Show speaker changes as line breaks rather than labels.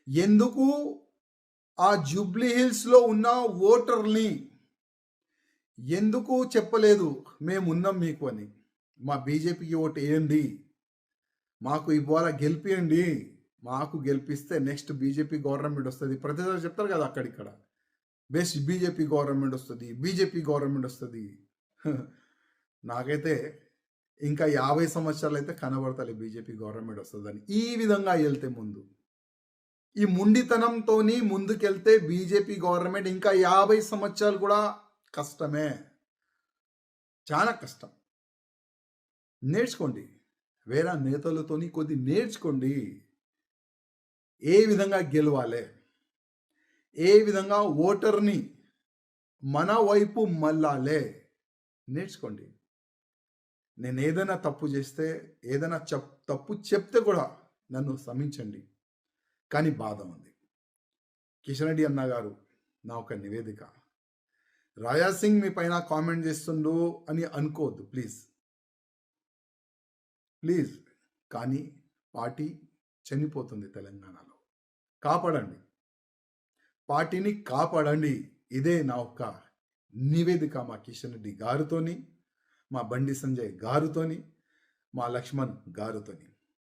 ఎందుకు ఆ జూబ్లీ హిల్స్‌లో ఉన్న ఓటర్‌ని ఎందుకు చెప్పలేదు మేమున్నాం మీకు అని. మా బీజేపీకి ఓటేయండి. మాకు ఇవాళ గెలిపియండి. మాకు గెలిపిస్తే నెక్స్ట్ బీజేపీ గవర్నమెంట్ వస్తది. ప్రతిసారి చెప్తారు కదా అక్కడిక్కడ. బెస్ట్ బీజేపీ గవర్నమెంట్ వస్తది. బీజేపీ గవర్నమెంట్ వస్తది. నాకైతే ఇంకా 50 సంవత్సరాలైతే కనబడతలే బీజేపీ గవర్నమెంట్ వస్తదని. ఈ విధంగా ఎళ్తే ముందు. ఈ ముండితనంతోని ముందుకెళ్తే బీజేపీ గవర్నమెంట్ ఇంకా 50 సంవత్సరాలు కూడా కష్టమే. చాలా కష్టం. నేర్చుకోండి. వేరే నేతలతోని కొద్ది నేర్చుకోండి. ఏ విధంగా గెలవాలే? ఏ విధంగా ఓటర్‌ని మన వైపు మళ్ళాలే? నేర్చుకోండి. నేనేదైనా తప్పు చేస్తే, ఏదైనా తప్పు చెప్తే కూడా నన్ను క్షమించండి. కానీ బాధ ఉంది. కిషన్ రెడ్డి అన్న గారు, నా ఒక నివేదిక. రాజా సింగ్ మీ పైన కామెంట్ చేస్తుండు అని అనుకోవద్దు ప్లీజ్. ప్లీజ్. కానీ పార్టీ చనిపోతుంది తెలంగాణలో. కాపాడండి. పార్టీని కాపాడండి. ఇదే నా ఒక్క నివేదిక మా కిషన్ రెడ్డి గారితోని, మా బండి సంజయ్ గారితోని, మా లక్ష్మణ్ గారితోని.